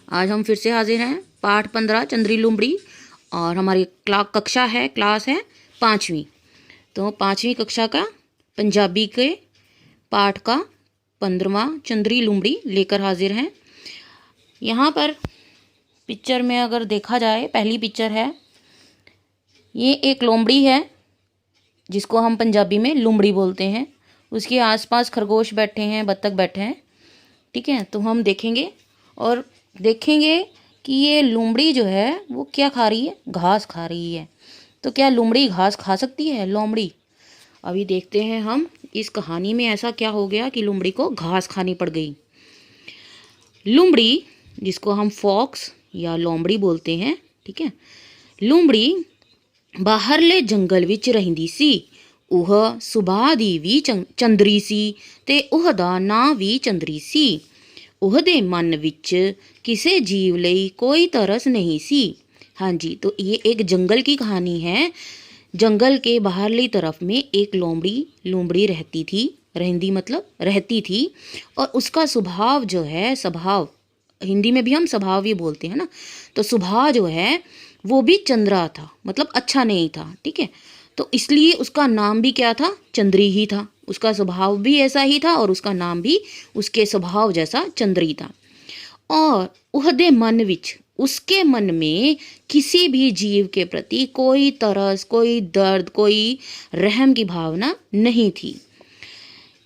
आज हम फिर से हाजिर हैं पाठ 15 चंद्री लुमड़ी। और हमारी क्लास है 5वीं। तो 5वीं कक्षा का पंजाबी के पाठ का 15वां चंद्री लुमड़ी लेकर हाजिर हैं। यहाँ पर पिक्चर में अगर देखा जाए, पहली पिक्चर है, ये एक लोमड़ी है जिसको हम पंजाबी में लुमड़ी बोलते हैं। उसके आसपास खरगोश बैठे हैं, बत्तख बैठे हैं। ठीक है, तो हम देखेंगे और देखेंगे कि ये लोमड़ी जो है वो क्या खा रही है, घास खा रही है। तो क्या लोमड़ी घास खा सकती है? लोमड़ी अभी देखते हैं हम इस कहानी में ऐसा क्या हो गया कि लोमड़ी को घास खानी पड़ गई। लोमड़ी जिसको हम फॉक्स या लोमड़ी बोलते हैं, ठीक है, लोमड़ी बाहरले जंगल विच रहिंदी सी। ਉਹ ਸੁਭਾ ਦੀ ਵੀ ਚੰਦਰੀ ਸੀ ਤੇ ਉਹਦਾ ਨਾਂ ਵੀ ਚੰਦਰੀ ਸੀ। ਉਹਦੇ मन विच किसी जीव लई कोई तरस नहीं सी। हाँ जी, तो ये एक जंगल की कहानी है। जंगल के बाहरली तरफ में एक लोमड़ी रहती थी। रहंदी मतलब रहती थी। और उसका स्वभाव जो है, स्वभाव हिंदी में भी हम स्वभाव ही बोलते हैं ना, तो स्वभाव जो है वो भी चंद्रा था, मतलब अच्छा नहीं था। ठीक है, तो इसलिए उसका नाम भी क्या था? चंद्री ही था। उसका स्वभाव भी ऐसा ही था और उसका नाम भी उसके स्वभाव जैसा चंद्री था। और उहदे मन विच, उसके मन में किसी भी जीव के प्रति कोई तरस, कोई दर्द, कोई रहम की भावना नहीं थी।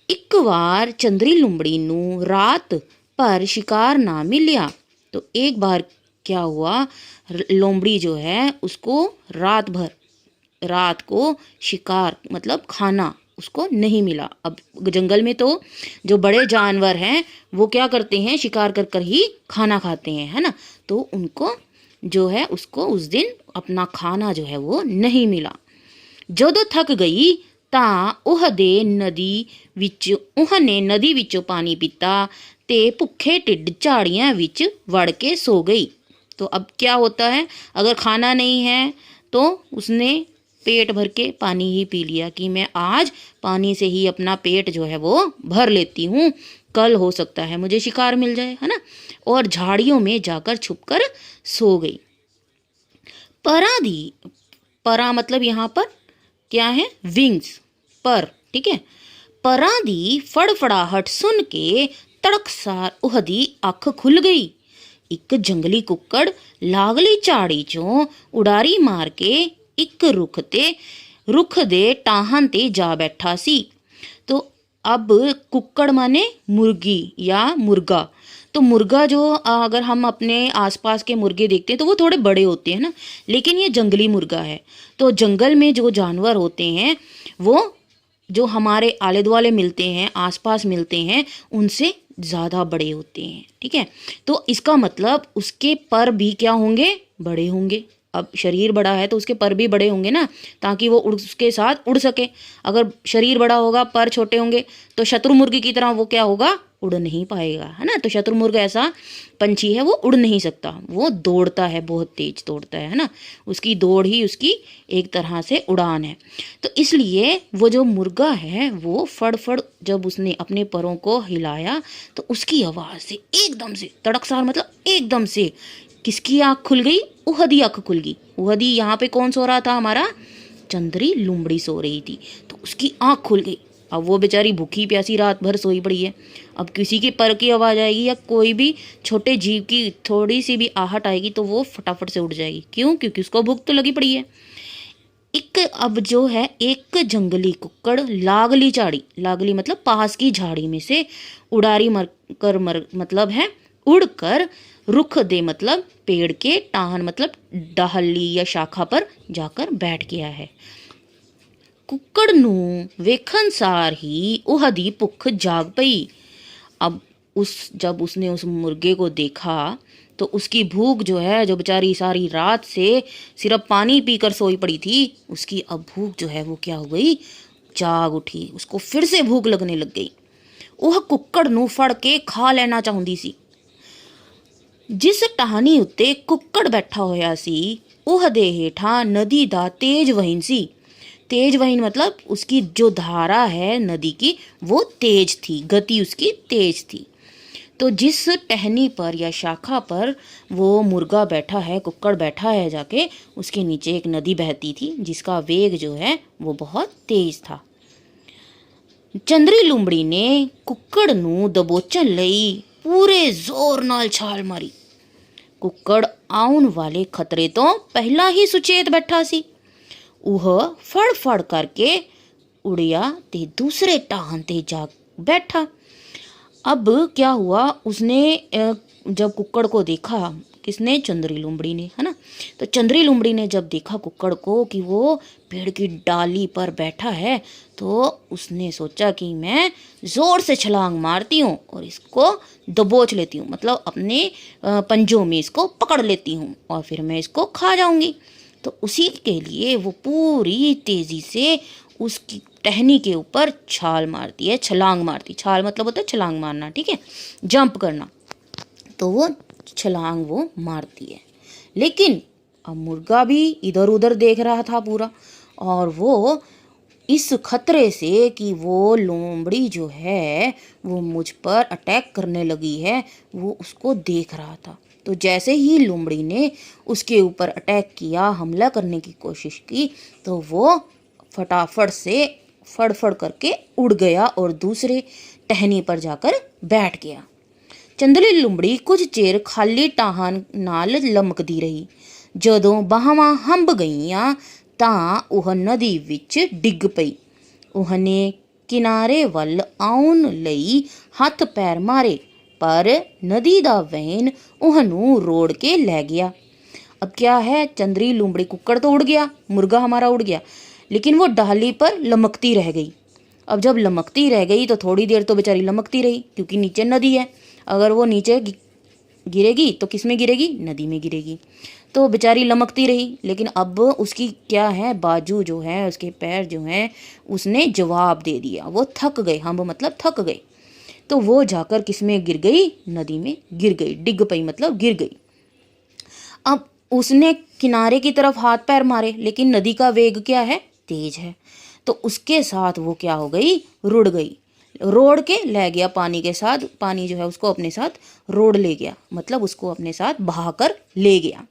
एक बार चंद्री लुमड़ी नू रात पर शिकार ना मिलिया। तो एक बार क्या हुआ, लोमड़ी जो है उसको रात को शिकार मतलब खाना उसको नहीं मिला। अब जंगल में तो जो बड़े जानवर हैं वो क्या करते हैं, शिकार कर कर ही खाना खाते हैं, है ना। तो उनको जो है उसको उस दिन अपना खाना जो है वो नहीं मिला। जदों थक गई ਤਾਂ ਉਹਨੇ नदी विचों पानी पीता ते भुखे टिड्ड झाड़ियां विच वड़ के सो गई। तो अब क्या होता है, अगर खाना नहीं है तो उसने पेट भर के पानी ही पी लिया कि मैं आज पानी से ही अपना पेट जो है वो भर लेती हूँ, कल हो सकता है मुझे शिकार मिल जाए, है ना। और झाड़ियों में जाकर छुपकर सो गई। परा मतलब यहाँ पर क्या है, विंग्स, पर। ठीक है, परा दी फड़फड़ाहट सुन के तड़कसार उहदी अख खुल गई। एक जंगली कुक्कड़ लागली झाड़ी चों उड़ारी मार के एक रुख दे टाहन ते जा बैठा सी। तो अब कुक्कड़ माने मुर्गी या मुर्गा। तो मुर्गा जो अगर हम अपने आसपास के मुर्गे देखते हैं तो वो थोड़े बड़े होते हैं ना, लेकिन ये जंगली मुर्गा है। तो जंगल में जो जानवर होते हैं वो जो हमारे आले दुआले मिलते हैं, आसपास मिलते हैं, उनसे ज़्यादा बड़े होते हैं। ठीक है, तो इसका मतलब उसके पर भी क्या होंगे, बड़े होंगे। अब शरीर बड़ा है तो उसके पर भी बड़े होंगे ना, ताकि वो उसके साथ उड़ सके। अगर शरीर बड़ा होगा, पर छोटे होंगे, तो शत्रुमुर्ग की तरह वो क्या होगा, उड़ नहीं पाएगा, है ना। तो शत्रुमुर्ग ऐसा पंछी है, वो उड़ नहीं सकता, वो दौड़ता है, बहुत तेज दौड़ता है ना। उसकी दौड़ ही उसकी एक तरह से उड़ान है। तो इसलिए वो जो मुर्गा है वो फड़ जब उसने अपने परों को हिलाया तो उसकी आवाज़ से एकदम से, तड़कसार मतलब एकदम से, किसकी आँख खुल गई, उहदी आँख खुल गई। उहदी यहाँ पे कौन सो रहा था, हमारा चंद्री लुमड़ी सो रही थी, तो उसकी आँख खुल गई। अब वो बेचारी भूखी प्यासी रात भर सोई पड़ी है। अब किसी के पर की आवाज़ आएगी या कोई भी छोटे जीव की थोड़ी सी भी आहट आएगी तो वो फटाफट से उठ जाएगी। क्यों? क्योंकि उसको भूख तो लगी पड़ी है। अब जो है एक जंगली कुक्कड़ लागली मतलब पास की झाड़ी में से उड़ारी मतलब है उड़कर, रुख दे मतलब पेड़ के, टाहन मतलब डाहली या शाखा पर जाकर बैठ गया है। कुक्कड़ नू वेखन सार ही उहदी भुख जाग पई। अब जब उसने उस मुर्गे को देखा तो उसकी भूख जो है, जो बेचारी सारी रात से सिर्फ पानी पीकर सोई पड़ी थी, उसकी अब भूख जो है वो क्या हो गई, जाग उठी। उसको फिर से भूख लगने लग गई। वह कुक्कड़ नू फड़ के खा लेना चाहुंदी सी। जिस टहनी उत्ते कुक्कड़ बैठा होया सी ਉਹਦੇ हेठा नदी दा तेज वहीन सी। तेज वहीन मतलब उसकी जो धारा है नदी की वो तेज थी, गति उसकी तेज थी। तो जिस टहनी पर या शाखा पर वो मुर्गा बैठा है, कुक्कड़ बैठा है, जाके उसके नीचे एक नदी बहती थी जिसका वेग जो है वो बहुत तेज था। चंद्री लुंबड़ी ने कुक्कड़ नू दबोचन लई पूरे जोर नाल छाल मारी। कुक्कड़ आउण वाले खतरे तो पहला ही सुचेत बैठा सी। वह फड़ फड़ करके उड़िया ते दूसरे टाहन ते जा बैठा। अब क्या हुआ, उसने जब कुक्कड़ को देखा, किसने, चंद्री लुंबड़ी ने, है ना। तो चंद्री लुंबड़ी ने जब देखा कुक्कड़ को कि वो पेड़ की डाली पर बैठा है, तो उसने सोचा कि मैं जोर से छलांग मारती हूँ और इसको दबोच लेती हूँ, मतलब अपने पंजों में इसको पकड़ लेती हूँ और फिर मैं इसको खा जाऊंगी। तो उसी के लिए वो पूरी तेजी से उसकी टहनी के ऊपर छाल मारती है, छलांग मारती। छाल मतलब होता है छलांग मारना, ठीक है, जंप करना। तो वो छलांग वो मारती है, लेकिन अब मुर्गा भी इधर उधर देख रहा था पूरा, और वो इस खतरे से कि वो लोमड़ी जो है वो मुझ पर अटैक करने लगी है, वो उसको देख रहा था। तो जैसे ही लोमड़ी ने उसके ऊपर अटैक किया, हमला करने की कोशिश की, तो वो फटाफट से फड़फड़ करके उड़ गया और दूसरे टहनी पर जाकर बैठ गया। चंद्री लुंबड़ी कुछ चेर खाली टाहन नाल लमकदी रही। जदों बाहां हंब गईयां ਤਾਂ ਉਹ ਨਦੀ ਵਿੱਚ ਡਿੱਗ ਪਈ। ਉਹਨੇ ਕਿਨਾਰੇ ਵੱਲ ਆਉਣ ਲਈ ਹੱਥ ਪੈਰ ਮਾਰੇ, पर नदी दा वहन ਉਹਨੂੰ रोड़ के ले गया। अब क्या है, चंद्री लुंबड़ी, कुक्कड़ तो उड़ गया, मुर्गा हमारा उड़ गया, लेकिन वो डाली पर लमकती रह गई। अब जब लमकती रह गई तो थोड़ी देर तो बेचारी लमकती रही, क्योंकि नीचे नदी है। अगर वो नीचे गिरेगी तो किस में गिरेगी, नदी में गिरेगी। तो बेचारी लमकती रही, लेकिन अब उसकी क्या है, बाजू जो है, उसके पैर जो हैं, उसने जवाब दे दिया। वो थक गए, हम मतलब थक गए। तो वो जाकर किस में गिर गई, नदी में गिर गई। डिग पई मतलब गिर गई। अब उसने किनारे की तरफ हाथ पैर मारे, लेकिन नदी का वेग क्या है, तेज है। तो उसके साथ वो क्या हो गई, रुड़ गई, रोड़ के ले गया पानी के साथ। पानी जो है उसको अपने साथ रोड़ ले गया, मतलब उसको अपने साथ बहाकर ले गया।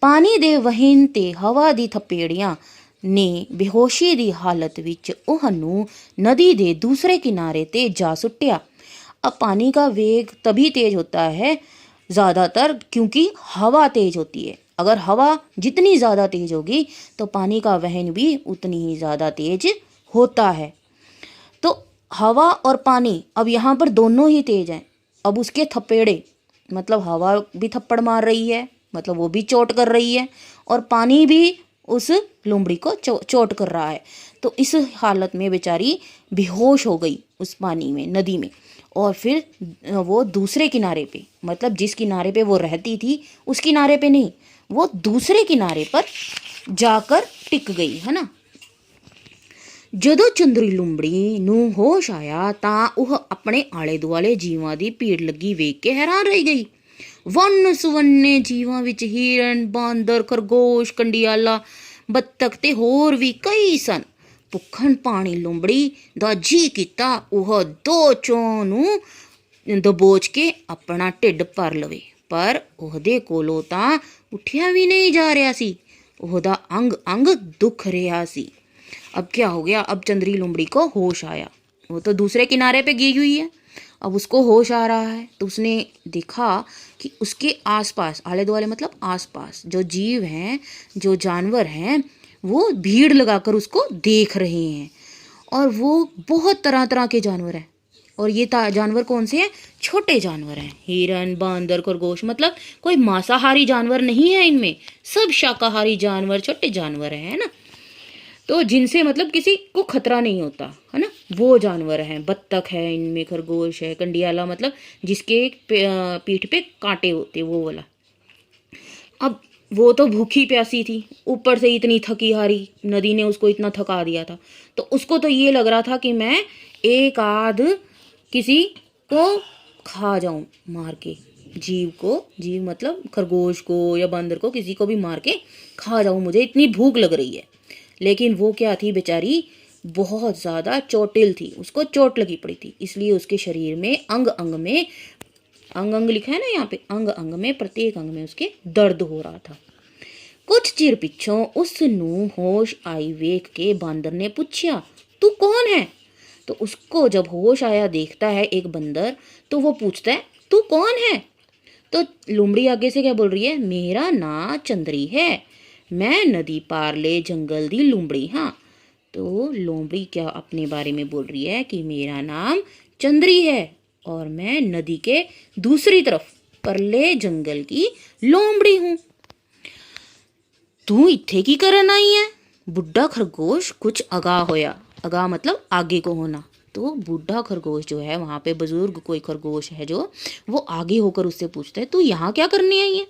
पानी दे वहीन ते हवा दी थपेड़ियां ने बेहोशी दी हालत विच ਉਹਨੂੰ नदी दे दूसरे किनारे ते जा सुट्टिया। अब पानी का वेग तभी तेज होता है ज़्यादातर क्योंकि हवा तेज होती है। अगर हवा जितनी ज़्यादा तेज होगी तो पानी का वहन भी उतनी ही ज़्यादा तेज होता है। तो हवा और पानी अब यहाँ पर दोनों ही तेज हैं। अब उसके थपेड़े मतलब हवा भी थप्पड़ मार रही है, मतलब वो भी चोट कर रही है, और पानी भी उस लोमड़ी को चोट कर रहा है। तो इस हालत में बेचारी बेहोश हो गई उस पानी में, नदी में। और फिर वो दूसरे किनारे पे, मतलब जिस किनारे पे वो रहती थी उस किनारे पे नहीं, वो दूसरे किनारे पर जाकर टिक गई, है ना। ਜਦੋਂ ਚੰਦਰੀ ਲੁੰਬੜੀ ਨੂੰ ਹੋਸ਼ ਆਇਆ ਤਾਂ ਉਹ ਆਪਣੇ ਆਲੇ ਦੁਆਲੇ ਜੀਵਾਂ ਦੀ ਭੀੜ ਲੱਗੀ ਵੇਖ ਕੇ ਹੈਰਾਨ ਰਹਿ ਗਈ। ਵੰਨ ਸੁਵੰਨੇ ਜੀਵਾਂ ਵਿੱਚ ਹਿਰਨ, ਬਾਂਦਰ, ਖਰਗੋਸ਼, ਕੰਡਿਆਲਾ, ਬੱਤਖ ਤੇ ਹੋਰ ਵੀ ਕਈ ਸਨ। ਭੁੱਖਣ ਪਾਣੀ ਲੁੰਬੜੀ ਦਾ ਜੀ ਕੀਤਾ ਉਹ ਦੋ ਚੋਂ ਨੂੰ ਦਬੋਚ ਕੇ ਆਪਣਾ ਢਿੱਡ ਭਰ ਲਵੇ, ਪਰ ਉਹਦੇ ਕੋਲੋਂ ਤਾਂ ਉੱਠਿਆ ਵੀ ਨਹੀਂ ਜਾ ਰਿਹਾ ਸੀ। ਉਹਦਾ अंग अंग दुख रहा सी। अब क्या हो गया, अब चंद्री लुंबड़ी को होश आया। वो तो दूसरे किनारे पे गिरी हुई है, अब उसको होश आ रहा है। तो उसने देखा कि उसके आसपास, आले दुआले मतलब आसपास जो जीव हैं, जो जानवर हैं, वो भीड़ लगाकर उसको देख रहे हैं। और वो बहुत तरह तरह के जानवर हैं। और ये जानवर कौन से हैं, छोटे जानवर हैं। हिरन, बांदर, खरगोश, मतलब कोई मांसाहारी जानवर नहीं है इनमें, सब शाकाहारी जानवर, छोटे जानवर हैं ना। तो जिनसे मतलब किसी को खतरा नहीं होता, है ना, वो जानवर हैं। बत्तख है इनमें, खरगोश है, कंडियाला मतलब जिसके पीठ पे कांटे होते, वो वाला। अब वो तो भूखी प्यासी थी, ऊपर से इतनी थकी हारी, नदी ने उसको इतना थका दिया था। तो उसको तो ये लग रहा था कि मैं एक आध किसी को खा जाऊं मार के, जीव को, जीव मतलब खरगोश को या बंदर को, किसी को भी मार के खा जाऊं, मुझे इतनी भूख लग रही है। लेकिन वो क्या थी बेचारी, बहुत ज़्यादा चोटिल थी, उसको चोट लगी पड़ी थी, इसलिए उसके शरीर में अंग अंग में अंग अंग लिखा है ना यहाँ पे, अंग अंग में, प्रत्येक अंग में उसके दर्द हो रहा था। कुछ चिर पिछों उसनू होश आई वेख के बांदर ने पूछा, तू कौन है? तो उसको जब होश आया, देखता है एक बंदर, तो वो पूछता है, तू कौन है? तो लोमड़ी आगे से क्या बोल रही है, मेरा नाम चंद्री है, मैं नदी पारले जंगल दी लोमड़ी हाँ। तो लोमड़ी क्या अपने बारे में बोल रही है कि मेरा नाम चंद्री है और मैं नदी के दूसरी तरफ परले जंगल की लोमड़ी हूं। तू इत्थे की करन आई है? बुढ़ा खरगोश कुछ अगा होया। अगा मतलब आगे को होना। तो बूढ़ा खरगोश जो है, वहां पे बुजुर्ग कोई खरगोश है जो, वो आगे होकर उससे पूछता है, तू यहाँ क्या करने आई है?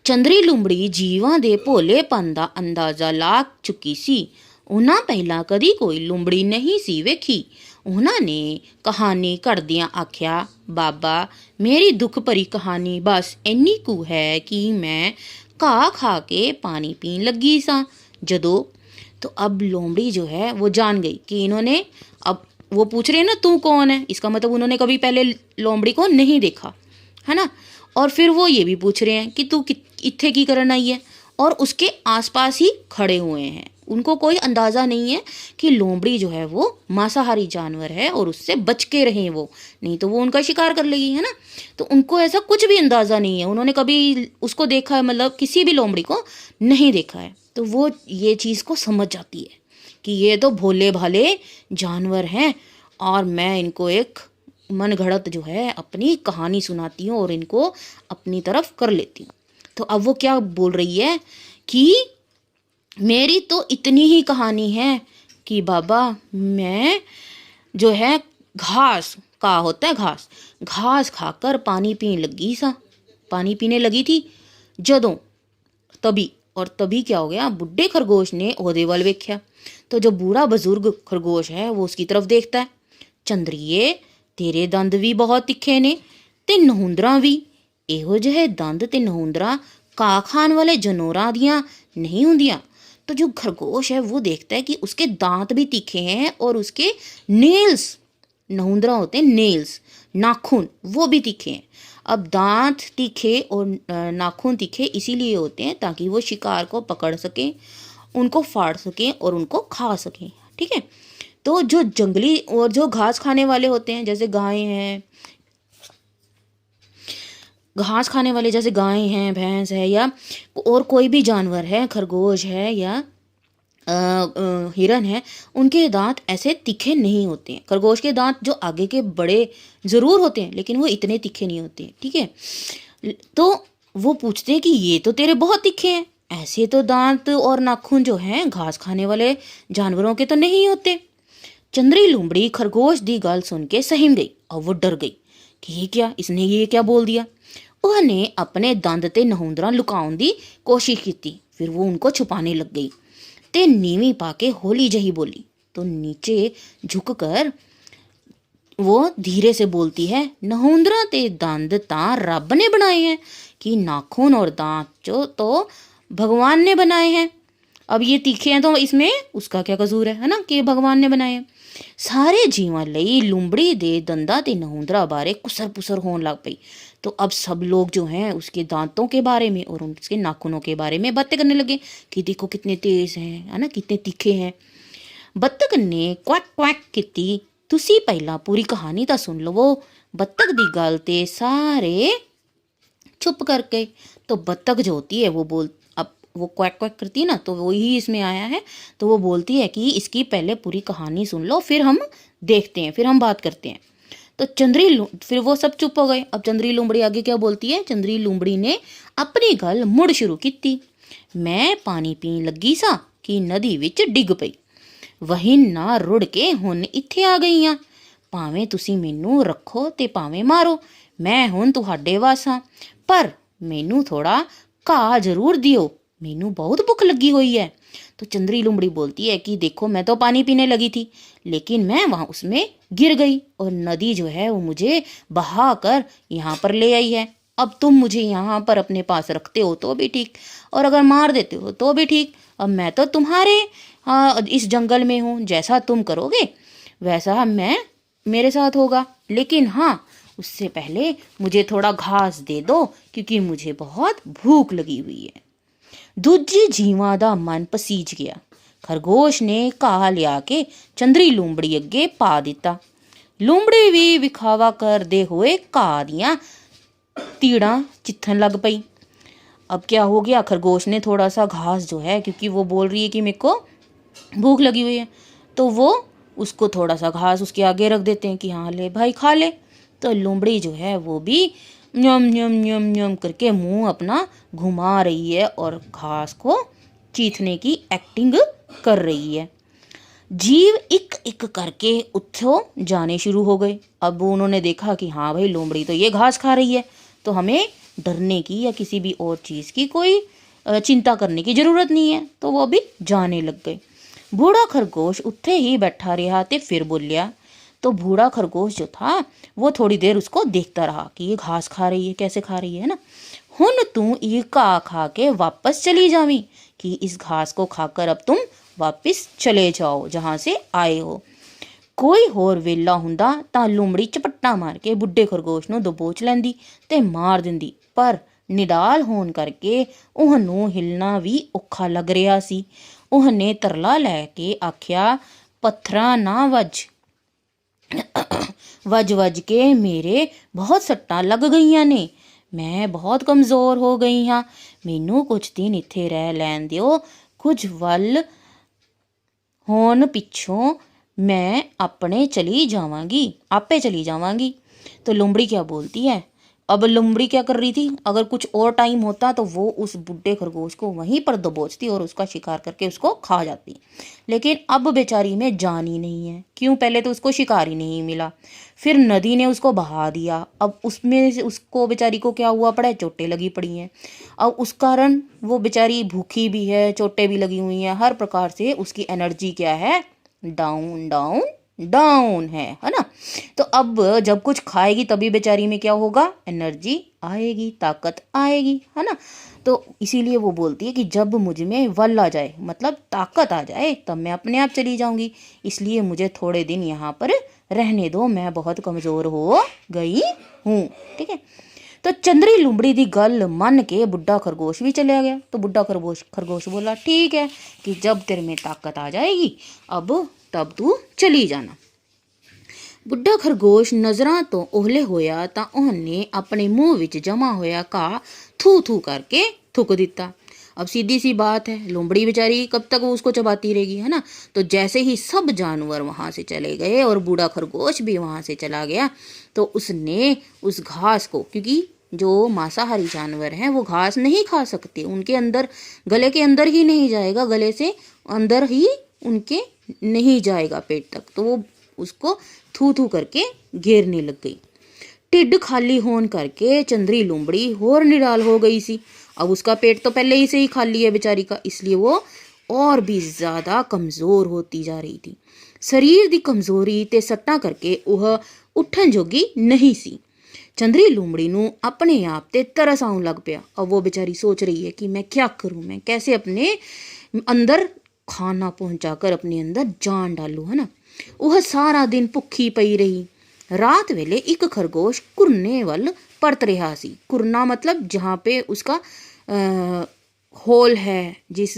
चंद्री लुंबड़ी जीवां दे भोलेपन दा अंदाजा ला चुकी सी। उन्हां पहला कदी कोई लुंबड़ी नहीं सी वेखी। उन्हां ने कहानी घड़दियां आख्या, बाबा मेरी दुख भरी कहानी बस इन्नी कू है कि मैं घाह खा के पानी पीन लगी सा जदों। तो अब लोमड़ी जो है वो जान गई कि इन्होंने, अब वो पूछ रहे हैं ना तू कौन है, इसका मतलब उन्होंने कभी पहले लोमड़ी को नहीं देखा है ना। और फिर वो ये भी पूछ रहे हैं कि तू इत्थे की करन आई है, और उसके आसपास ही खड़े हुए हैं। उनको कोई अंदाज़ा नहीं है कि लोमड़ी जो है वो मांसाहारी जानवर है और उससे बच के रहें वो, नहीं तो वो उनका शिकार कर लेगी है ना। तो उनको ऐसा कुछ भी अंदाज़ा नहीं है, उन्होंने कभी उसको देखा है, मतलब किसी भी लोमड़ी को नहीं देखा है। तो वो ये चीज़ को समझ जाती है कि ये तो भोले भाले जानवर हैं और मैं इनको एक मन घड़त जो है अपनी कहानी सुनाती हूँ और इनको अपनी तरफ कर लेती हूँ। तो अब वो क्या बोल रही है कि मेरी तो इतनी ही कहानी है कि बाबा मैं जो है घास का होता है, घास खाकर पानी पीने लगी सा, पानी पीने लगी थी जदों, तभी क्या हो गया, बुढ़े खरगोश ने ओहदे वाल वेख्या। तो जो बूढ़ा बुजुर्ग खरगोश है वो उसकी तरफ देखता है, चंद्रीए तेरे दंद भी बहुत तिखे ने ते नहुंदरा भी, ਇਹੋ ਜਿਹੇ दंद ते नहुंदरा घाह खान वाले जानवरां दियां नहीं हुंदियां। तो जो खरगोश है वो देखता है कि उसके दांत भी तीखे हैं और उसके नेल्स, नहुंदरा होते हैं नेल्स, नाखून, वो भी तीखे हैं। अब दांत तीखे और नाखून तीखे इसीलिए होते हैं ताकि वो शिकार को पकड़ सकें, उनको फाड़ सकें और उनको खा सकें, ठीक है। तो जो जंगली और जो घास खाने वाले होते हैं, जैसे गाय हैं, घास खाने वाले जैसे गाय हैं, भैंस है, या और कोई भी जानवर है, खरगोश है या हिरन है, उनके दांत ऐसे तीखे नहीं होते हैं। खरगोश के दांत जो आगे के बड़े ज़रूर होते हैं लेकिन वो इतने तीखे नहीं होते हैं, ठीक है। तो वो पूछते हैं कि ये तो तेरे बहुत तीखे हैं, ऐसे तो दांत और नाखून जो हैं घास खाने वाले जानवरों के तो नहीं होते। चंद्री लुंबड़ी खरगोश दी गल सुन के सहम गई और वो डर गई कि ये क्या, इसने ये क्या बोल दिया। उन्हें अपने दंद ते नहुंदरा लुकाउन दी कोशिश की, फिर वो उनको छुपाने लग गई ते नीवी पाके होली जही बोली। तो नीचे झुककर वो धीरे से बोलती है, नहुंदरा ते दंद तां रब ने बनाए हैं कि नाखून और दांत जो तो भगवान ने बनाए हैं। अब ये तीखे हैं तो इसमें उसका क्या कसूर है ना, कि भगवान ने बनाए हैं। सारे जीवां लई लुंबड़ी दे दंदा ते नहुंदरा बारे कुसर पुसर होने लग पई। तो अब सब लोग जो हैं उसके दांतों के बारे में और उसके नाखूनों के बारे में बातें करने लगे कि देखो कितने तेज हैं, है ना, कितने तीखे हैं। बत्तख ने क्वैक क्वैक की, तुसी पहला पूरी कहानी तो सुन लवो। बत्तख दी गल ते सारे चुप कर गए। तो बत्तख जो होती है वो क्वैक क्वैक करती है ना, तो वही इसमें आया है। तो वो बोलती है कि इसकी पहले पूरी कहानी सुन लो, फिर हम देखते हैं, फिर हम बात करते हैं। तो फिर वो सब चुप हो गए। अब चंद्री लुंबड़ी आगे क्या बोलती है, चंद्री लुंबड़ी ने अपनी गल मुड़ शुरू की। मैं पानी पीन लगी सा कि नदी विच डिग पई, वही ना रुड़ के हुन इत्थे आ गई हाँ। भावें तुसी मैनू रखो ते भावें मारो, मैं हुन तुहाडे वास हाँ, पर मैनू थोड़ा घाह जरूर दियो, मैनू बहुत भुख लगी हुई है। तो चंद्री लुंबड़ी बोलती है कि देखो मैं तो पानी पीने लगी थी लेकिन मैं वहाँ उसमें गिर गई और नदी जो है वो मुझे बहा कर यहाँ पर ले आई है। अब तुम मुझे यहाँ पर अपने पास रखते हो तो भी ठीक, और अगर मार देते हो तो भी ठीक। अब मैं तो तुम्हारे इस जंगल में हूँ, जैसा तुम करोगे वैसा मैं मेरे साथ होगा। लेकिन हाँ, उससे पहले मुझे थोड़ा घास दे दो, क्योंकि मुझे बहुत भूख लगी हुई है। ਦੂਜੀ ਜੀਵਾਂ ਦਾ ਮਨ ਪਸੀਜ ਗਿਆ। ਖਰਗੋਸ਼ ਨੇ ਘਾਹ ਲਿਆ ਕੇ ਚੰਦਰੀ ਲੂੰਬੜੀ ਅੱਗੇ ਪਾ ਦਿੱਤਾ। ਲੂੰਬੜੀ ਵੀ ਵਿਖਾਵਾ ਕਰਦੇ ਹੋਏ ਘਾਹ ਦੀਆਂ तीड़ा चिथन लग पई। अब क्या हो गया, खरगोश ने थोड़ा सा घास जो है, क्योंकि वो बोल रही है कि मेरे को भूख लगी हुई है, तो वो उसको थोड़ा सा घास उसके आगे रख देते हैं कि हाँ ले भाई खा ले। तो लोमड़ी जो है वो भी न्यम न्यम न्यम न्यम करके मुंह अपना घुमा रही है और घास को चीथने की एक्टिंग कर रही है। जीव एक एक करके उठो जाने शुरू हो गए। अब उन्होंने देखा कि हाँ भाई लोमड़ी तो ये घास खा रही है, तो हमें डरने की या किसी भी और चीज़ की कोई चिंता करने की ज़रूरत नहीं है। तो वो भी जाने लग गए। बूढ़ा खरगोश उत्थे ही बैठा रहा ते फिर बोलिया। तो बूढ़ा खरगोश जो था वो थोड़ी देर उसको देखता रहा कि ये घास खा रही है, कैसे खा रही है ना। हुन तू ये घाह खा के वापस चली जावी, कि इस घास को खाकर अब तुम वापस चले जाओ जहाँ से आए हो। कोई होर वेला हुंदा तां लूमड़ी झपट्टा मार के बुढ़े खरगोश नूं दबोच लैंदी ते मार दिंदी, पर निडाल होण करके ਉਹਨੂੰ ਹਿਲਣਾ ਵੀ ਔਖਾ ਲੱਗ ਰਿਹਾ ਸੀ। ਉਹਨੇ ਤਰਲਾ ਲੈ ਕੇ ਆਖਿਆ, ਪੱਥਰਾਂ ਨਾ ਵੱਜ, ਵੱਜ ਵੱਜ ਕੇ ਮੇਰੇ ਬਹੁਤ ਸੱਟਾਂ ਲੱਗ ਗਈਆਂ ਨੇ। ਮੈਂ ਬਹੁਤ ਕਮਜ਼ੋਰ ਹੋ ਗਈ ਹਾਂ, ਮੈਨੂੰ ਕੁਝ ਦਿਨ ਇੱਥੇ ਰਹਿ ਲੈਣ ਦਿਓ। ਕੁਝ ਵੱਲ होन पिछों मैं अपने चली जावांगी, आपे चली जावांगी। तो लुमड़ी क्या बोलती है, अब लुमड़ी क्या कर रही थी, अगर कुछ और टाइम होता तो वो उस बुढ़े खरगोश को वहीं पर दबोचती और उसका शिकार करके उसको खा जाती। लेकिन अब बेचारी में जान ही नहीं है। क्यों, पहले तो उसको शिकार ही नहीं मिला, फिर नदी ने उसको बहा दिया। अब उसमें से उसको बेचारी को क्या हुआ पड़ा है, चोटें लगी पड़ी हैं। अब उस कारण वो बेचारी भूखी भी है, चोटें भी लगी हुई हैं, हर प्रकार से उसकी एनर्जी क्या है, डाउन डाउन डाउन है ना। तो अब जब कुछ खाएगी तभी बेचारी में क्या होगा, एनर्जी आएगी, ताकत आएगी, है ना। तो इसीलिए वो बोलती है कि जब मुझ में वल आ जाए, मतलब ताकत आ जाए, तब मैं अपने आप चली जाऊंगी। इसलिए मुझे थोड़े दिन यहाँ पर रहने दो, मैं बहुत कमज़ोर हो गई हूँ। ठीक है। तो चंद्री लुमड़ी दी गल मन के बुढ़ा खरगोश भी चला गया। तो बुढ़ा खरगोश बोला, ठीक है कि जब तेरे में ताकत आ जाएगी अब तब तू चली जाना। बुढ़ा खरगोश नज़रां तो ओहले होया तां उहने अपने मुँह विच जमा होया घाह थू थू करके थुक दिता। अब सीधी सी बात है, लोमड़ी बेचारी कब तक वो उसको चबाती रहेगी, है ना। तो जैसे ही सब जानवर वहाँ से चले गए और बूढ़ा खरगोश भी वहाँ से चला गया, तो उसने उस घास को, क्योंकि जो मांसाहारी जानवर हैं वो घास नहीं खा सकते, उनके अंदर गले के अंदर ही नहीं जाएगा, गले से अंदर ही उनके नहीं जाएगा पेट तक, तो वो उसको थू थू करके घेरने लग गई। ढिड खाली होने करके चंद्री लुमड़ी होर निराल हो गई सी। अब उसका पेट तो पहले ही से ही खाली है बेचारी का, इसलिए वो और भी ज़्यादा कमज़ोर होती जा रही थी। शरीर दी कमज़ोरी ते सट्टां करके वह उठन जोगी नहीं सी। चंद्री लुमड़ी नूं अपने आप ते तरस आउण लग पिया। अब वो बेचारी सोच रही है कि मैं क्या करूं, मैं कैसे अपने अंदर खाना पहुंचाकर अपने अंदर जान डालूं, है ना। वह सारा दिन भुखी पई रही। रात वेले एक खरगोश कुरने वल परत रहा सी। कुरना मतलब जहाँ पे उसका होल है, जिस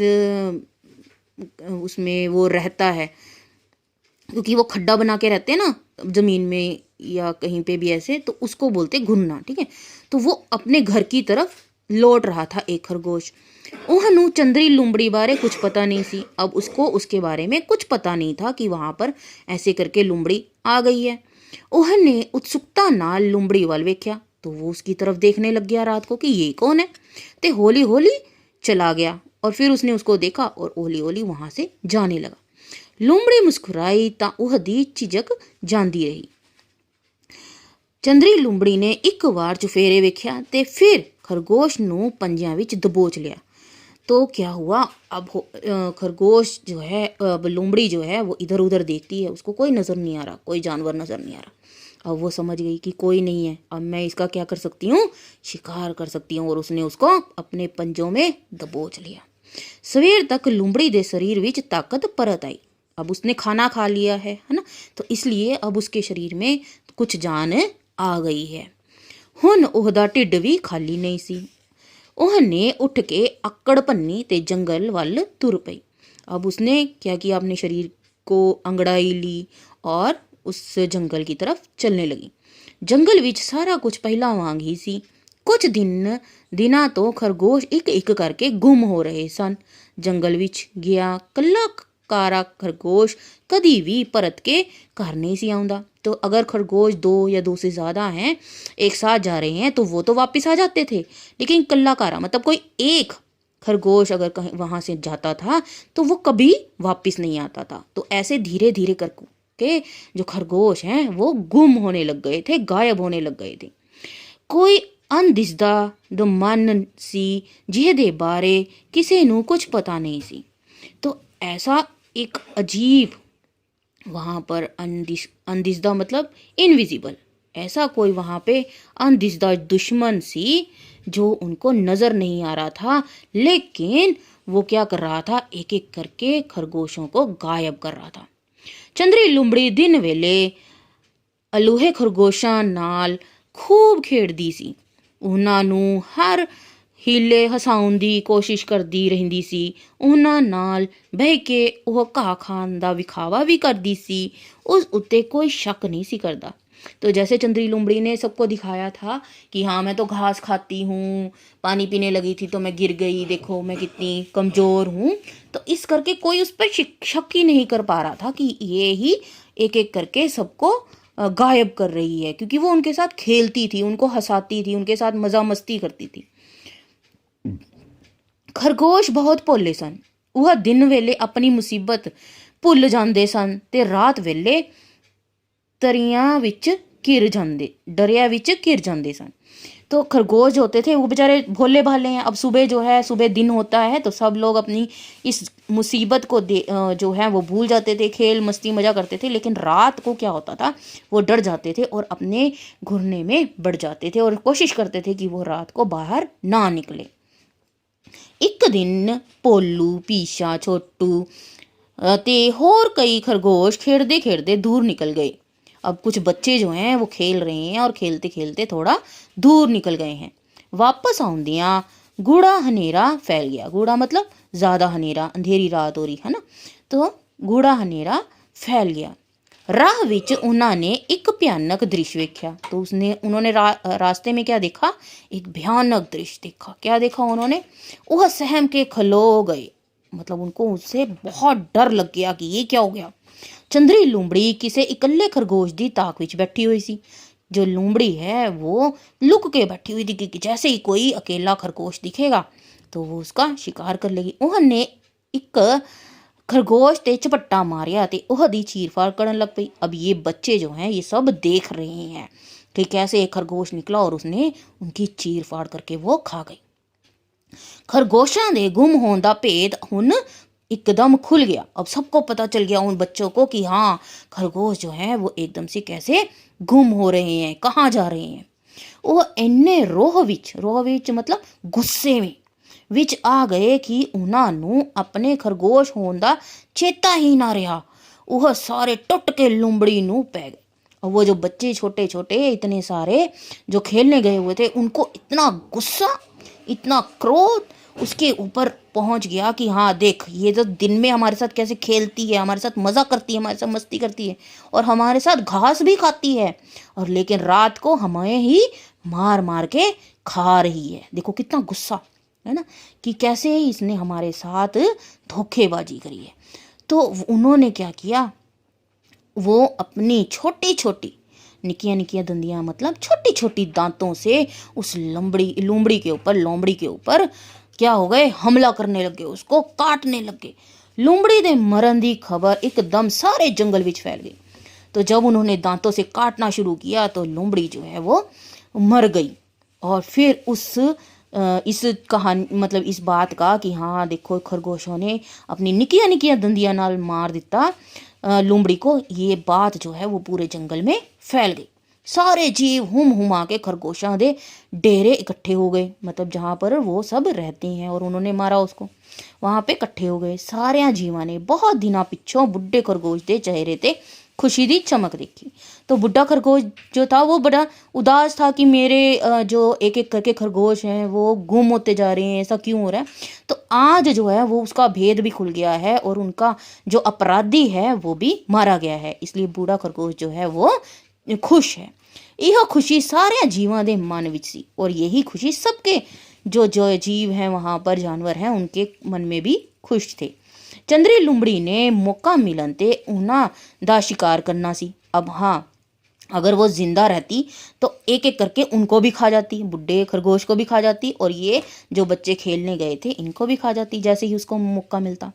उसमें वो रहता है, क्योंकि वो खड्डा बना के रहते हैं ना ज़मीन में या कहीं पे भी ऐसे, तो उसको बोलते घुरना। ठीक है। तो वो अपने घर की तरफ लौट रहा था एक खरगोश। ਉਹਨੂੰ चंद्री लुमड़ी बारे कुछ पता नहीं सी। अब उसको उसके बारे में कुछ पता नहीं था कि वहाँ पर ऐसे करके लुमड़ी आ गई है। ਉਹਨੇ उत्सुकता नाल लुमड़ी वाल वेख्या, तो वो उसकी तरफ देखने लग गया रात को कि ये कौन है, ते हौली हौली चला गया और फिर उसने उसको देखा और हौली हौली वहाँ से जाने लगा। लुमड़ी मुस्कुराई तां ਉਹਦੀ ਝिझक ਜਾਂਦੀ रही। चंद्री लुमड़ी ने एक बार चुफेरे वेख्या ते फिर खरगोश नूं पंजियां विच दबोच लिया। तो क्या हुआ, अब खरगोश जो है, अब लुमड़ी जो है वो इधर उधर देखती है, उसको कोई नज़र नहीं आ रहा, कोई जानवर नज़र नहीं आ रहा। अब वो समझ गई कि कोई नहीं है, अब मैं इसका क्या कर सकती हूँ, शिकार कर सकती हूँ, और उसने उसको अपने पंजों में दबोच लिया। सवेर तक लुमड़ी दे शरीर विच ताकत परत आई। अब उसने खाना खा लिया है ना, तो इसलिए अब उसके शरीर में कुछ जान ਆ ਗਈ ਹੈ। ਹੁਣ ਉਹਦਾ ਢਿੱਡ ਵੀ ਖਾਲੀ ਨਹੀਂ ਸੀ। ਉਹਨੇ ਉੱਠ ਕੇ ਆਕੜ ਭੰਨੀ ਤੇ जंगल ਵੱਲ ਤੁਰ पई। अब उसने क्या किया, अपने शरीर को अंगड़ाई ली और उस जंगल की तरफ चलने लगी। जंगल विच सारा कुछ पहला वांग ही सी। कुछ दिनां तो खरगोश एक एक करके गुम हो रहे सन। जंगल विच गया कल्ला कारा खरगोश कदी भी परत के घर नहीं सी आउंदा। तो अगर खरगोश दो या दो से ज़्यादा हैं, एक साथ जा रहे हैं, तो वो तो वापस आ जाते थे। लेकिन कल्ला कारा मतलब कोई एक खरगोश अगर कहीं वहाँ से जाता था तो वो कभी वापस नहीं आता था। तो ऐसे धीरे धीरे करके जो खरगोश हैं वो गुम होने लग गए थे, गायब होने लग गए थे। कोई अनदिसदा द मन सी ਜਿਹਦੇ ਬਾਰੇ ਕਿਸੇ ਨੂੰ कुछ पता नहीं सी। तो ऐसा एक अजीब वहाँ पर अनदिसदा मतलब इनविजिबल, ऐसा कोई वहाँ पे अनदिसदा दुश्मन सी जो उनको नज़र नहीं आ रहा था, लेकिन वो क्या कर रहा था, एक एक करके खरगोशों को गायब कर रहा था। चंद्री लुंबड़ी दिन वेले ਅਲੂਹੇ ਖਰਗੋਸ਼ਾਂ ਨਾਲ खूब ਖੇਡਦੀ ਸੀ। ਉਹਨਾਂ ਨੂੰ ਹਰ ਹੀਲੇ ਹਸਾਉਣ ਦੀ ਕੋਸ਼ਿਸ਼ ਕਰਦੀ ਰਹਿੰਦੀ ਸੀ। ਉਹਨਾਂ ਨਾਲ ਬਹਿ ਕੇ ਉਹ ਘਾਹ ਖਾਣ ਦਾ ਵਿਖਾਵਾ ਵੀ ਕਰਦੀ ਸੀ। उस उत्ते कोई शक नहीं सी करता। तो जैसे चंद्री लुंबड़ी ने सबको दिखाया था कि हाँ मैं तो घास खाती हूँ, पानी पीने लगी थी तो मैं गिर गई, देखो मैं कितनी कमज़ोर हूँ, तो इस करके कोई उस पर शक ही नहीं कर पा रहा था कि ये ही एक एक करके सबको गायब कर रही है, क्योंकि वो उनके साथ खेलती थी, उनको हंसाती थी, उनके साथ मज़ा मस्ती करती थी। खरगोश बहुत भोले सन। वह दिन वेले अपनी मुसीबत भुल जाते सन ते रात वेले दरिया विच घिर जाते सन। तो खरगोश होते थे वो बेचारे भोले भाले हैं। अब सुबह जो है, सुबह दिन होता है तो सब लोग अपनी इस मुसीबत को जो है वो भूल जाते थे, खेल मस्ती मज़ा करते थे। लेकिन रात को क्या होता था, वो डर जाते थे और अपने घुरने में बढ़ जाते थे और कोशिश करते थे कि वो रात को बाहर ना निकले। एक दिन भोलू, पीशा, छोटू ते होर कई खरगोश खेलते खेलते दूर निकल गए। अब कुछ बच्चे जो हैं वो खेल रहे हैं और खेलते खेलते थोड़ा दूर निकल गए हैं। वापस आउंदियां गूढ़ा हनेरा फैल गया। गूढ़ा मतलब ज़्यादा हनेरा, अंधेरी रात हो रही है ना, तो गूढ़ा हनेरा फैल गया। राह विच उन्होंने एक भयानक दृश्य देखा। तो उन्होंने रास्ते में क्या देखा, एक भयानक दृश्य देखा। क्या देखा उन्होंने, वह सहम के खलो गए, मतलब उनको उससे बहुत डर लग गया कि ये क्या हो गया। चंद्री लुंबड़ी किसी इकल्ले खरगोश की ताक विच बैठी हुई सी। जो लुंबड़ी है वो लुक के बैठी हुई थी कि जैसे ही कोई अकेला खरगोश दिखेगा तो वो उसका शिकार कर लेगी। उन्होंने एक खरगोश ते झपट्टा मारिया ते ओहदी चीर-फाड़ करने लग पई। अब ये बच्चे जो हैं ये सब देख रहे हैं कि कैसे एक खरगोश निकला और उसने उनकी चीर-फाड़ करके वो खा गई। खरगोशां दे गुम होने दा भेद हुन एकदम खुल गया। अब सबको पता चल गया उन बच्चों को कि हाँ खरगोश जो है वो एकदम से कैसे गुम हो रहे हैं, कहाँ जा रहे हैं। वो इन्ने रोह विच मतलब गुस्से में विच आ गए कि उन्होंने अपने खरगोश होने दा चेता ही ना रहा। वह सारे टुट के लुंबड़ी नू पै गए। और वो जो बच्चे छोटे छोटे इतने सारे जो खेलने गए हुए थे, उनको इतना गुस्सा, इतना क्रोध उसके ऊपर पहुंच गया कि हाँ देख, ये तो दिन में हमारे साथ कैसे खेलती है, हमारे साथ मज़ा करती है, हमारे साथ मस्ती करती है और हमारे साथ घास भी खाती है, और लेकिन रात को हमें ही मार मार के खा रही है। देखो कितना गुस्सा है ना, कि कैसे इसने हमारे साथ धोखेबाजी करी है। तो उन्होंने क्या किया, वो अपनी छोटी छोटी निकिया निकिया दंदियाँ मतलब छोटी छोटी दांतों से उस लोमड़ी के ऊपर क्या हो गए, हमला करने लगे, उसको काटने लगे। लोमड़ी दे मरण दी खबर एकदम सारे जंगल विच फैल गई। तो जब उन्होंने दांतों से काटना शुरू किया तो लोमड़ी जो है वो मर गई। और फिर इस कहानी मतलब इस बात का कि हाँ देखो खरगोशों ने अपनी निकिया निकिया दंदियां नाल मार दिता लोमड़ी को, ये बात जो है वो पूरे जंगल में फैल गई। सारे जीव हुमा के खरगोशों दे डेरे इकट्ठे हो गए, मतलब जहाँ पर वो सब रहते हैं और उन्होंने मारा उसको, वहाँ पे इकट्ठे हो गए। सारे जीवां ने बहुत दिनों पिछों बुढ़े खरगोश के चेहरे ते खुशी दी चमक देखी। तो बुढ़ा खरगोश जो था वो बड़ा उदास था कि मेरे जो एक एक करके खरगोश हैं वो गुम होते जा रहे हैं, ऐसा क्यों हो रहा है। तो आज जो है वो उसका भेद भी खुल गया है और उनका जो अपराधी है वो भी मारा गया है, इसलिए बूढ़ा खरगोश जो है वो खुश है। यह खुशी सारे जीवां दे मन विच सी और यही खुशी सबके जो जो जीव हैं वहाँ पर जानवर हैं उनके मन में भी खुश थे। चंद्री लुंबड़ी ने मौका मिलन ते उन्हां दा शिकार करना सी। अब हाँ, अगर वो जिंदा रहती तो एक एक करके उनको भी खा जाती, बुढ़े खरगोश को भी खा जाती और ये जो बच्चे खेलने गए थे इनको भी खा जाती जैसे ही उसको मौका मिलता।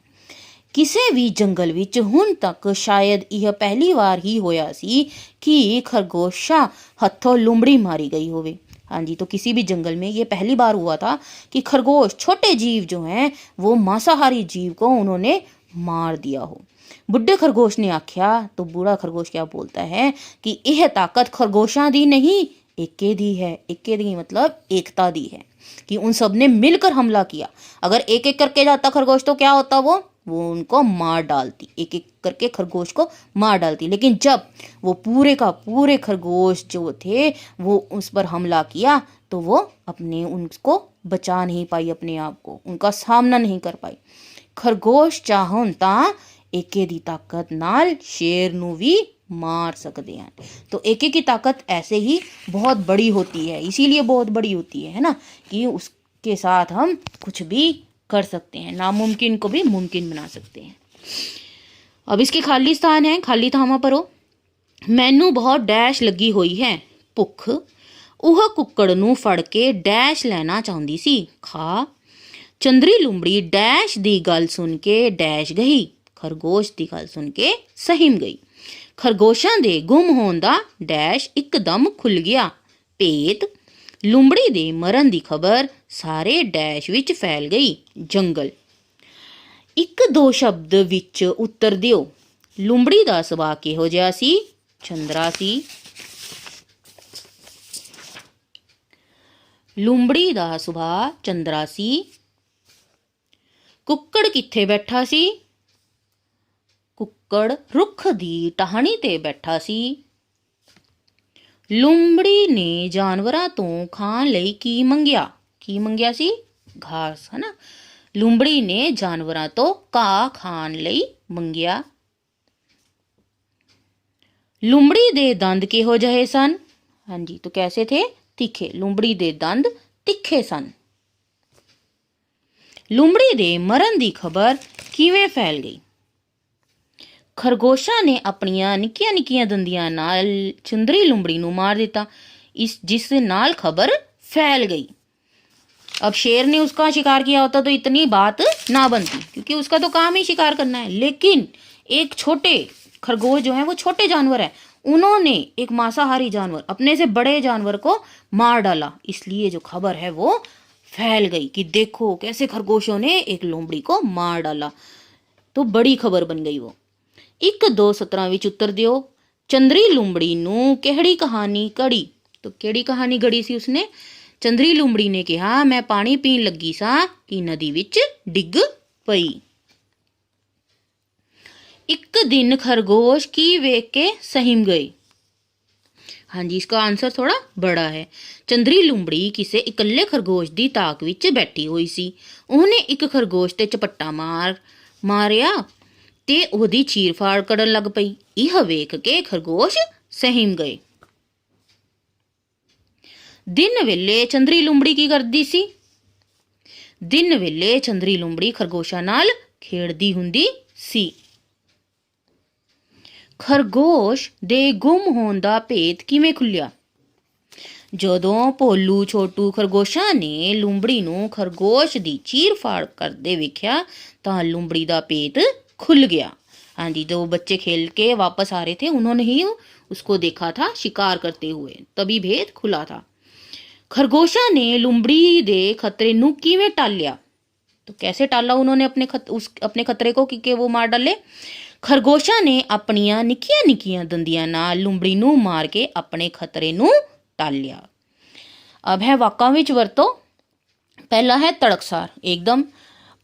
किसी भी जंगल विच हुण तक शायद यह पहली बार ही होया सी कि खरगोशा हथों लुंबड़ी मारी गई होवे। हाँ जी, तो किसी भी जंगल में ये पहली बार हुआ था कि खरगोश, छोटे जीव जो हैं वो मांसाहारी जीव को उन्होंने मार दिया हो। बुढ़े खरगोश ने आख्या तो बूढ़ा खरगोश क्या बोलता है कि यह ताकत खरगोशां दी नहीं एके दी है। एके दी मतलब एकता दी है कि उन सब ने मिलकर हमला किया। अगर एक एक करके जाता खरगोश तो क्या होता, वो उनको मार डालती, एक एक करके खरगोश को मार डालती। लेकिन जब वो पूरे का पूरे खरगोश जो थे वो उस पर हमला किया तो वो अपने उनको बचा नहीं पाई, अपने आप को उनका सामना नहीं कर पाई। खरगोश चाहन ता एके दी ताकत नाल शेर नू भी मार सकते हैं। तो एके की ताकत ऐसे ही बहुत बड़ी होती है, इसीलिए बहुत बड़ी होती है ना, कि उसके साथ हम कुछ भी कर सकते हैं, नामुमकिन को भी मुमकिन बना सकते हैं। अब इसके खाली स्थान है, खाली थावां भरो। मैनू बहुत डैश लगी हुई है भुख, ਉਹ ਕੁੱਕੜ ਨੂੰ ਫੜ ਕੇ ਡੈਸ਼ ਲੈਣਾ ਚਾਹੁੰਦੀ ਸੀ ਖਾ। ਚੰਦਰੀ ਲੂੰਬੜੀ ਡੈਸ਼ ਦੀ ਗੱਲ ਸੁਣ ਕੇ ਡੈਸ਼ ਗਈ, ਖਰਗੋਸ਼ ਦੀ ਗੱਲ ਸੁਣ ਕੇ ਸਹਿਮ ਗਈ। ਖਰਗੋਸ਼ਾਂ ਦੇ ਗੁੰਮ ਹੋਣ ਦਾ ਡੈਸ਼ ਇੱਕਦਮ ਖੁੱਲ ਗਿਆ ਭੇਤ। ਲੂੰਬੜੀ ਦੇ ਮਰਨ ਦੀ ਖਬਰ ਸਾਰੇ ਡੈਸ਼ ਵਿੱਚ ਫੈਲ ਗਈ ਜੰਗਲ। ਇੱਕ ਦੋ ਸ਼ਬਦ ਵਿੱਚ ਉੱਤਰ ਦਿਓ, ਲੂੰਬੜੀ ਦਾ ਸੁਭਾਅ ਕਿਹੋ ਜਿਹਾ ਸੀ? ਚੰਦਰਾ ਸੀ। ਲੂੰਬੜੀ ਦਾ ਸੁਭਾਅ ਚੰਦਰਾ ਸੀ। ਕੁੱਕੜ ਕਿੱਥੇ ਬੈਠਾ ਸੀ? ਕੁੱਕੜ ਰੁੱਖ ਦੀ ਟਾਹਣੀ ਤੇ ਬੈਠਾ ਸੀ। ਲੂੰਬੜੀ ਨੇ ਜਾਨਵਰਾਂ ਤੋਂ ਖਾਣ ਲਈ ਕੀ ਮੰਗਿਆ? ਕੀ ਮੰਗਿਆ ਸੀ? ਘਾਸ, ਹੈ ਨਾ। ਲੂੰਬੜੀ ਨੇ ਜਾਨਵਰਾਂ ਤੋਂ ਘਾਹ ਖਾਣ ਲਈ ਮੰਗਿਆ। ਲੂੰਬੜੀ ਦੇ ਦੰਦ ਕਿਹੋ ਜਿਹੇ ਸਨ? ਹਾਂਜੀ, तो कैसे थे? तीखे। लूंबड़ी दे दंद तिखे सन। लूंबड़ी दे मरण दी खबर किवें फैल गई? खरगोशा ने अपनियां निक्कियां निक्कियां दंदियां नाल चुंदरी लूंबड़ी नूं मार दिता, जिस नाल खबर फैल गई। अब शेर ने उसका शिकार किया होता तो इतनी बात ना बनती, क्योंकि उसका तो काम ही शिकार करना है। लेकिन एक छोटे खरगोश जो है वो छोटे जानवर है, उन्होंने एक मांसाहारी जानवर, अपने से बड़े जानवर को मार डाला, इसलिए जो खबर है वो फैल गई कि देखो कैसे खरगोशों ने एक लोमड़ी को मार डाला। तो बड़ी खबर बन गई वो। 1-2-17 विच उत्तर दियो, चंदरी लूंबड़ी नूं किहड़ी कहानी घड़ी? तो किहड़ी कहानी घड़ी सी उसने? चंदरी लूंबड़ी ने कहा, मैं पानी पीन लगी सा कि नदी विच डिग पई। एक दिन खरगोश की वेख के सहिम गए। हाँ जी, इसका आंसर थोड़ा बड़ा है। चंदरी लूंबड़ी किसी इकल्ले खरगोश की ताक विच बैठी हुई सी। उन्हें एक खरगोश ते झपट्टा मारिया ते ओहदी चीर फाड़ करन लग पई। यह वेख के खरगोश सहिम गए। दिन वेले चंदरी लूंबड़ी की करदी सी? दिन वेले चंदरी लूंबड़ी खरगोशा नाल खेड़दी हुंदी सी। खरगोश दे गुम होण दा भेत किवें खुल्लिया? जदों भोलू छोटू खरगोशा ने लूंबड़ी नूं खरगोश दी चीर फाड़ करदे वेख्या तां लूंबड़ी दा भेत खुल गया। हाँ जी, जो बच्चे खेल के वापस आ रहे थे उन्होंने ही उसको देखा था शिकार करते हुए, तभी भेद खुला था। खरगोशा ने लूंबड़ी दे खतरे नूं किवें टालिया? तो कैसे टाला उन्होंने अपने खतरे को कि वो मार डाले? खरगोशा ने अपनियां निक्कियां निक्कियां दंदियां नाल लूंबड़ी नूं मार के अपने खतरे नूं टालिया। अब है वाकां विच वरतो। पहला है तड़कसार। एकदम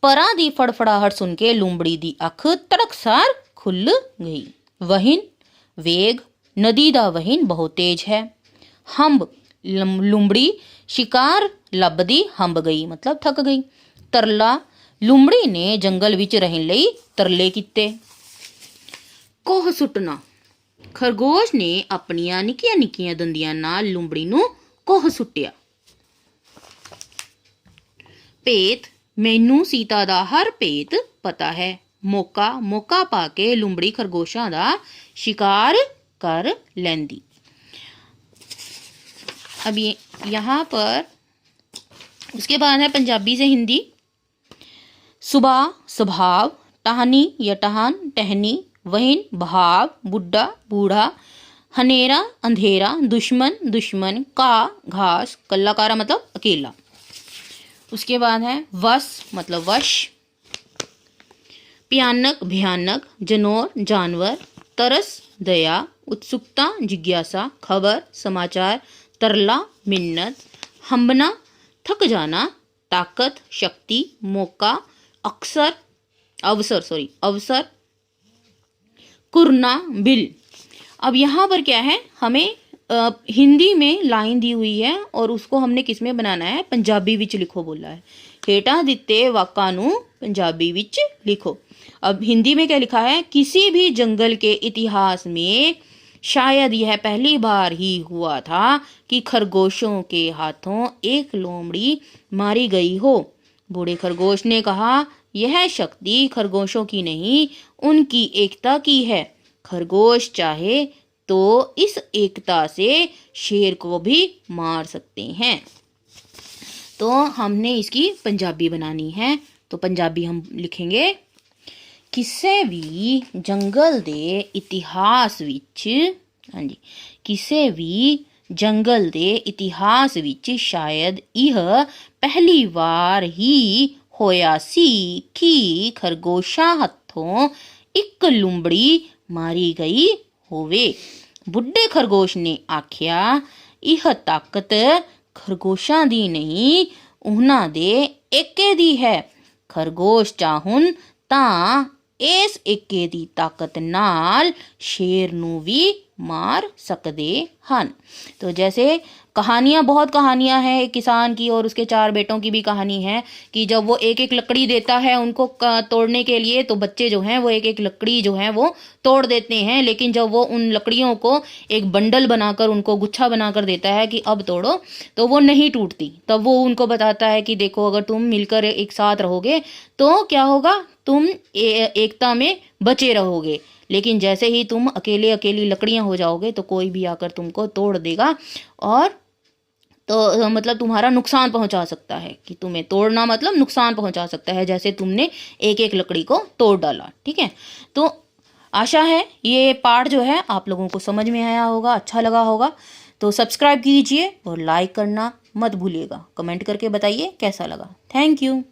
परां दी फड़फड़ाहट सुन के लूंबड़ी दी अख तड़कसार खुल गई। वहिन वेग नदी दा वहीन बहुत तेज है। हंब लुमड़ी शिकार ਲੱਭਦੀ हंब गई मतलब थक गई। तरला लुमड़ी ने जंगल विच रहन लई तरले कीते। कोह सुटना खरगोश ने अपनियां निक्कियां निक्कियां दंदियां नाल लुमड़ी नूं कोह सुट्टिया। ਭੇਤ ਮੈਨੂੰ ਸੀਤਾ ਦਾ ਹਰ ਭੇਤ ਪਤਾ है। मौका मौका पाके लुमड़ी खरगोशों का शिकार कर लेंदी। अब ये यहाँ पर उसके बाद है पंजाबी से हिंदी। सुबह स्वभाव टहनी या टहन टहनी वहीन भाव बुढ़ा बूढ़ा हनेरा अंधेरा दुश्मन दुश्मन का घास कल्लाकारा मतलब अकेला। उसके बाद है वश मतलब वश भयानक भयानक जनौर जानवर तरस दया उत्सुकता जिज्ञासा खबर समाचार तरला मिन्नत हंबना थक जाना ताकत शक्ति मौका अवसर कुरना बिल। अब यहाँ पर क्या है, हमें हिंदी में लाइन दी हुई है और उसको हमने किस में बनाना है, पंजाबी विच लिखो बोला है। हेठा दिते वाक्यां नूं पंजाबी विच लिखो। अब हिंदी में क्या लिखा है, किसी भी जंगल के इतिहास में शायद यह पहली बार ही हुआ था कि खरगोशों के हाथों एक लोमड़ी मारी गई हो। बूढ़े खरगोश ने कहा, यह शक्ति खरगोशों की नहीं उनकी एकता की है। खरगोश चाहे तो इस एकता से शेर को भी मार सकते हैं। तो हमने इसकी पंजाबी बनानी है, तो पंजाबी हम लिखेंगे, किसी भी जंगल दे इतिहास विच, हाँ जी, किसी भी जंगल दे इतिहास विच शायद यह पहली बार ही होया सी कि खरगोशा हथों एक लुमड़ी मारी गई होवे। बुढ़े खरगोश ने आख्या, यह ताकत खरगोशां दी नहीं उन्हां दे एके दी है। खरगोश चाहुन तां इस एके दी ताकत नाल शेर नूं भी मार सकदे हन। तो जैसे कहानियाँ, बहुत कहानियाँ हैं, एक किसान की और उसके 4 बेटों की भी कहानी है कि जब वो एक एक लकड़ी देता है उनको तोड़ने के लिए, तो बच्चे जो हैं वो एक एक लकड़ी जो है वो तोड़ देते हैं, लेकिन जब वो उन लकड़ियों को एक बंडल बनाकर उनको गुच्छा बनाकर देता है कि अब तोड़ो, तो वो नहीं टूटती। तब वो उनको बताता है कि देखो, अगर तुम मिलकर एक साथ रहोगे तो क्या होगा, तुम एकता में बचे रहोगे, लेकिन जैसे ही तुम अकेले अकेली लकड़ियां हो जाओगे तो कोई भी आकर तुमको तोड़ देगा और तो मतलब तुम्हारा नुकसान पहुंचा सकता है, कि तुम्हें तोड़ना मतलब नुकसान पहुंचा सकता है, जैसे तुमने एक एक लकड़ी को तोड़ डाला। ठीक है, तो आशा है ये पार्ट जो है आप लोगों को समझ में आया होगा, अच्छा लगा होगा। तो सब्सक्राइब कीजिए और लाइक करना मत भूलिएगा। कमेंट करके बताइए कैसा लगा। Thank you.